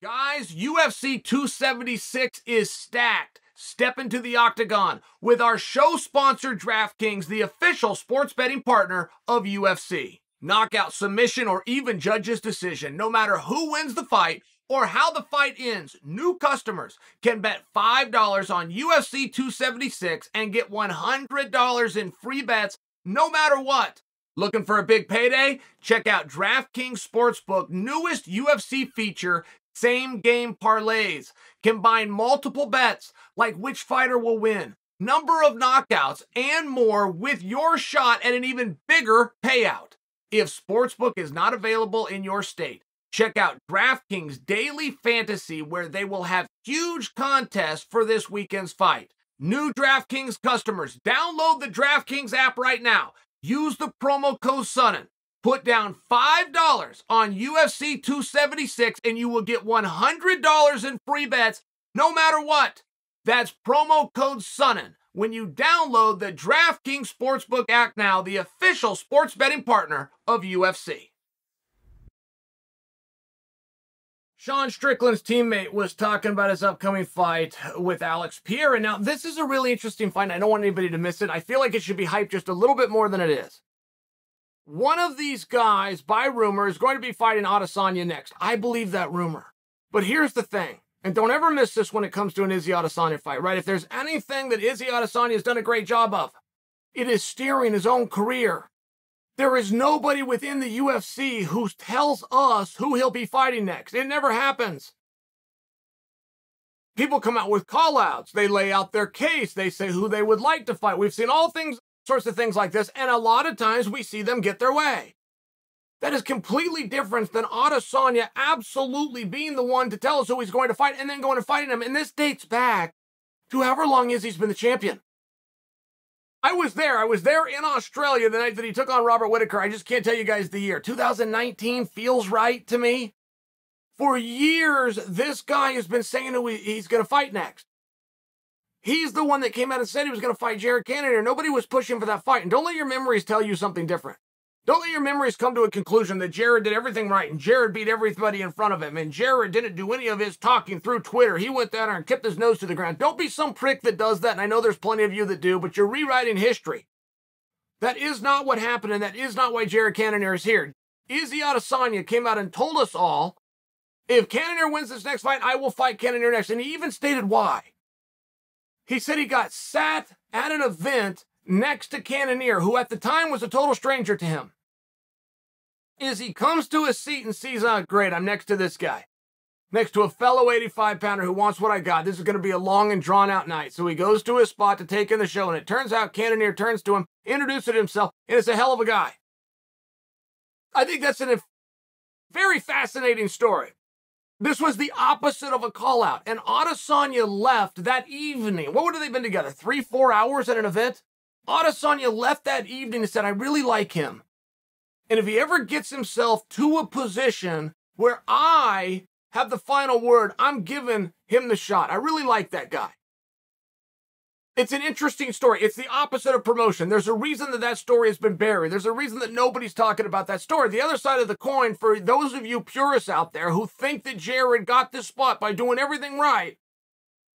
Guys, UFC 276 is stacked. Step into the octagon with our show sponsor, DraftKings, the official sports betting partner of UFC. Knockout, submission, or even judge's decision, no matter who wins the fight or how the fight ends, new customers can bet $5 on UFC 276 and get $100 in free bets no matter what. Looking for a big payday? Check out DraftKings Sportsbook newest UFC feature, Same Game Parlays. Combine multiple bets like which fighter will win, number of knockouts, and more with your shot at an even bigger payout. If Sportsbook is not available in your state, check out DraftKings Daily Fantasy, where they will have huge contests for this weekend's fight. New DraftKings customers, download the DraftKings app right now. Use the promo code Sonnen. Put down $5 on UFC 276 and you will get $100 in free bets no matter what. That's promo code Sonnen when you download the DraftKings Sportsbook app now, the official sports betting partner of UFC. Sean Strickland's teammate was talking about his upcoming fight with Alex Pierre, and now this is a really interesting fight. I don't want anybody to miss it. I feel like it should be hyped just a little bit more than it is. One of these guys, by rumor, is going to be fighting Adesanya next. I believe that rumor. But here's the thing, and don't ever miss this when it comes to an Izzy Adesanya fight, right? If there's anything that Izzy Adesanya has done a great job of, it is steering his own career. There is nobody within the UFC who tells us who he'll be fighting next. It never happens. People come out with call-outs. They lay out their case. They say who they would like to fight. We've seen all sorts of things like this, and a lot of times we see them get their way. That is completely different than Adesanya absolutely being the one to tell us who he's going to fight and then going and fighting him. And this dates back to however long Izzy's been the champion. I was there in Australia the night that he took on Robert Whittaker. I just can't tell you guys the year. 2019 feels right to me. For years, this guy has been saying who he's going to fight next. He's the one that came out and said he was going to fight Jared Cannonier. Nobody was pushing for that fight. And don't let your memories tell you something different. Don't let your memories come to a conclusion that Jared did everything right and Jared beat everybody in front of him and Jared didn't do any of his talking through Twitter. He went down there and kept his nose to the ground. Don't be some prick that does that, and I know there's plenty of you that do, but you're rewriting history. That is not what happened, and that is not why Jared Cannonier is here. Izzy Adesanya came out and told us all, if Cannonier wins this next fight, I will fight Cannonier next, and he even stated why. He said he got sat at an event next to Cannonier, who at the time was a total stranger to him. Izzy comes to his seat and sees, oh, great, I'm next to this guy. Next to a fellow 85-pounder who wants what I got. This is going to be a long and drawn-out night. So he goes to his spot to take in the show, and it turns out Cannonier turns to him, introduces himself, and is a hell of a guy. I think that's a very fascinating story. This was the opposite of a call-out, and Adesanya left that evening. What would have they been together, 3-4 hours at an event? Adesanya left that evening and said, I really like him. And if he ever gets himself to a position where I have the final word, I'm giving him the shot. I really like that guy. It's an interesting story. It's the opposite of promotion. There's a reason that that story has been buried. There's a reason that nobody's talking about that story. The other side of the coin, for those of you purists out there who think that Jared got this spot by doing everything right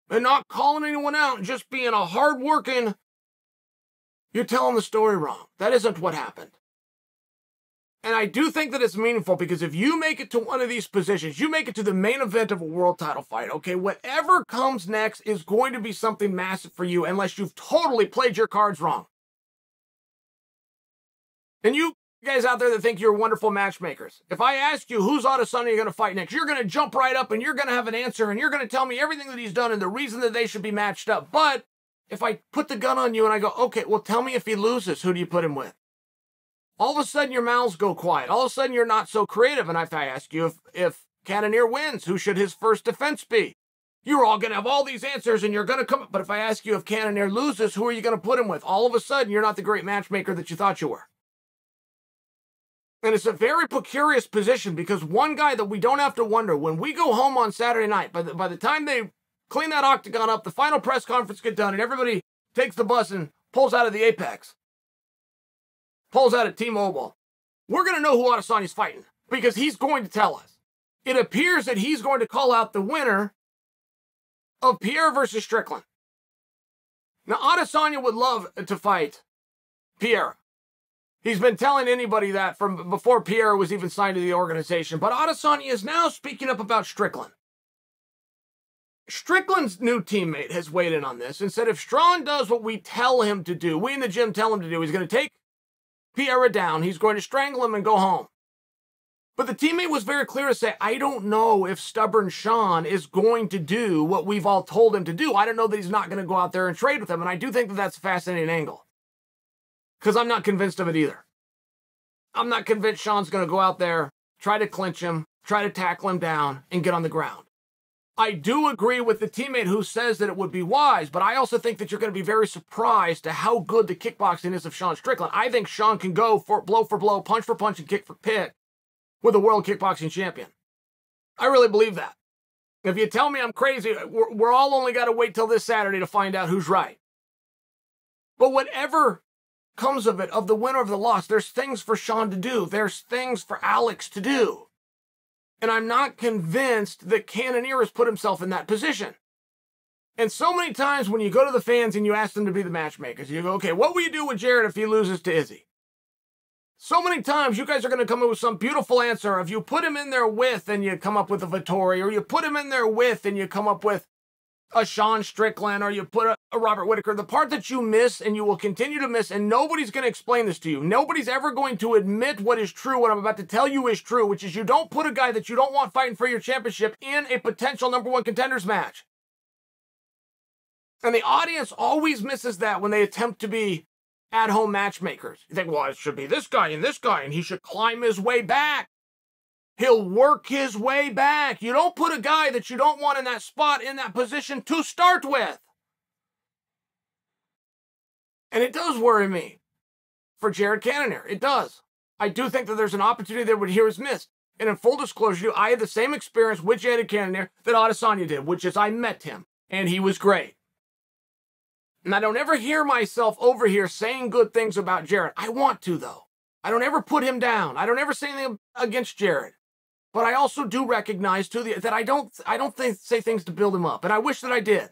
and not calling anyone out and just being a hard-working, you're telling the story wrong. That isn't what happened. And I do think that it's meaningful because if you make it to one of these positions, you make it to the main event of a world title fight, okay, whatever comes next is going to be something massive for you unless you've totally played your cards wrong. And you guys out there that think you're wonderful matchmakers, if I ask you who's Adesanya you're going to fight next, you're going to jump right up and you're going to have an answer and you're going to tell me everything that he's done and the reason that they should be matched up. But if I put the gun on you and I go, okay, well, tell me if he loses, who do you put him with? All of a sudden, your mouths go quiet. All of a sudden, you're not so creative. And if I ask you if Cannonier wins, who should his first defense be? You're all going to have all these answers, and you're going to come. But if I ask you if Cannonier loses, who are you going to put him with? All of a sudden, you're not the great matchmaker that you thought you were. And it's a very precarious position because one guy that we don't have to wonder, when we go home on Saturday night, by the time they clean that octagon up, the final press conference get done, and everybody takes the bus and pulls out of the Apex, pulls out at T-Mobile, we're going to know who Adesanya's fighting because he's going to tell us. it appears that he's going to call out the winner of Pierre versus Strickland. Now, Adesanya would love to fight Pierre. He's been telling anybody that from before Pierre was even signed to the organization. But Adesanya is now speaking up about Strickland. Strickland's new teammate has weighed in on this and said if Strawn does what we tell him to do, we in the gym tell him to do, he's going to take Pierre down, he's going to strangle him and go home. But the teammate was very clear to say, I don't know if stubborn Sean is going to do what we've all told him to do. I don't know that he's not going to go out there and trade with him. And I do think that that's a fascinating angle. Because I'm not convinced of it either. I'm not convinced Sean's going to go out there, try to clinch him, try to tackle him down, and get on the ground. I do agree with the teammate who says that it would be wise, but I also think that you're going to be very surprised to how good the kickboxing is of Sean Strickland. I think Sean can go for blow, punch for punch, and kick for kick with a world kickboxing champion. I really believe that. If you tell me I'm crazy, we're all only got to wait till this Saturday to find out who's right. But whatever comes of it, of the winner of the loss, there's things for Sean to do. There's things for Alex to do. And I'm not convinced that Cannonier has put himself in that position. And so many times when you go to the fans and you ask them to be the matchmakers, you go, okay, what will you do with Jared if he loses to Izzy? So many times you guys are going to come up with some beautiful answer. If you put him in there with and you come up with a Vettori, or you put him in there with and you come up with a Sean Strickland, or you put a Robert Whittaker, the part that you miss and you will continue to miss, and nobody's going to explain this to you. Nobody's ever going to admit what is true, what I'm about to tell you is true, which is you don't put a guy that you don't want fighting for your championship in a potential #1 contenders match. And the audience always misses that when they attempt to be at-home matchmakers. You think, well, it should be this guy, and he should climb his way back. He'll work his way back. You don't put a guy that you don't want in that spot, in that position to start with. And it does worry me for Jared Cannonier. It does. I do think that there's an opportunity there where he was missed. And in full disclosure, I had the same experience with Jared Cannonier that Adesanya did, which is I met him, and he was great. And I don't ever hear myself over here saying good things about Jared. I want to, though. I don't ever put him down. I don't ever say anything against Jared. But I also do recognize, too, that I don't say things to build him up. And I wish that I did.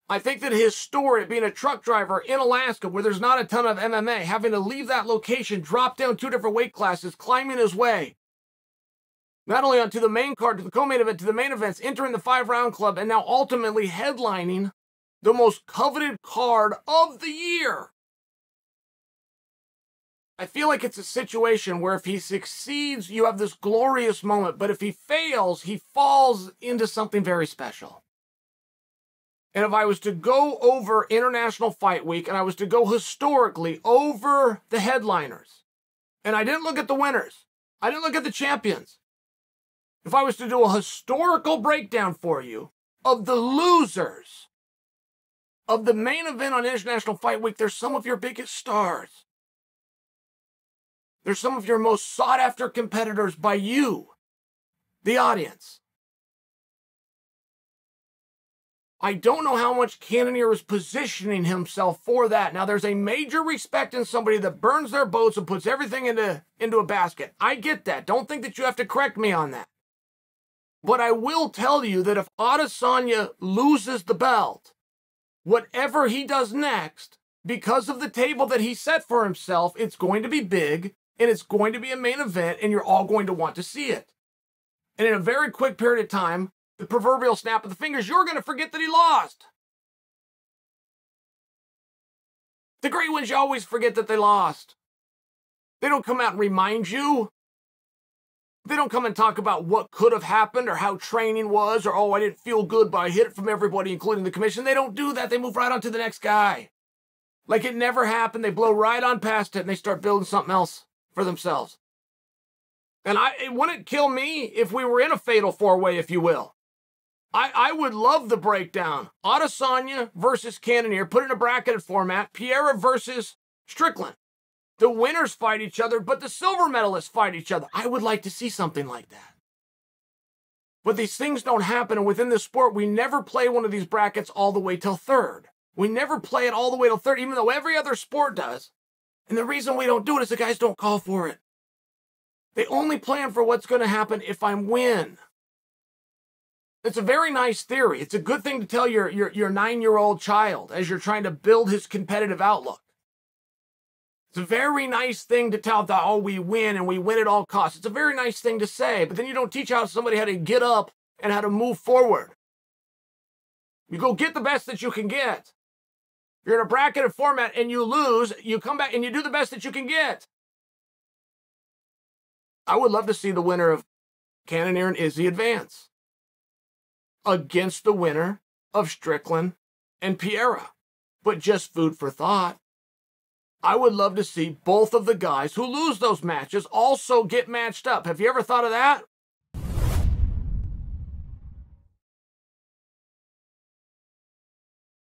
I think that his story of being a truck driver in Alaska, where there's not a ton of MMA, having to leave that location, drop down 2 different weight classes, climbing his way, not only onto the main card, to the co-main event, to the main events, entering the 5-round club, and now ultimately headlining the most coveted card of the year. I feel like it's a situation where if he succeeds, you have this glorious moment, but if he fails, he falls into something very special. And if I was to go over International Fight Week, and I was to go historically over the headliners, and I didn't look at the winners, I didn't look at the champions, if I was to do a historical breakdown for you of the losers of the main event on International Fight Week, there's some of your biggest stars. They're some of your most sought-after competitors by you, the audience. I don't know how much Cannonier is positioning himself for that. Now, there's a major respect in somebody that burns their boats and puts everything into a basket. I get that. Don't think that you have to correct me on that. But I will tell you that if Adesanya loses the belt, whatever he does next, because of the table that he set for himself, it's going to be big, and it's going to be a main event, and you're all going to want to see it. And in a very quick period of time, the proverbial snap of the fingers, you're going to forget that he lost. The great ones, you always forget that they lost. They don't come out and remind you. They don't come and talk about what could have happened or how training was or, oh, I didn't feel good, but I hit it from everybody, including the commission. They don't do that. They move right on to the next guy. Like it never happened. They blow right on past it, and they start building something else for themselves. And it wouldn't kill me if we were in a fatal 4-way, if you will. I would love the breakdown. Adesanya versus Cannonier, put in a bracketed format. Pierre versus Strickland. The winners fight each other, but the silver medalists fight each other. I would like to see something like that. But these things don't happen, and within this sport, we never play one of these brackets all the way till third. We never play it all the way till third, even though every other sport does. And the reason we don't do it is the guys don't call for it. They only plan for what's going to happen if I win. It's a very nice theory. It's a good thing to tell your 9-year-old child as you're trying to build his competitive outlook. It's a very nice thing to tell that, oh, we win and we win at all costs. It's a very nice thing to say, but then you don't teach somebody how to get up and how to move forward. You go get the best that you can get. You're in a bracketed format and you lose, you come back and you do the best that you can get. I would love to see the winner of Cannonier and Izzy advance against the winner of Strickland and Piera. But just food for thought. I would love to see both of the guys who lose those matches also get matched up. Have you ever thought of that?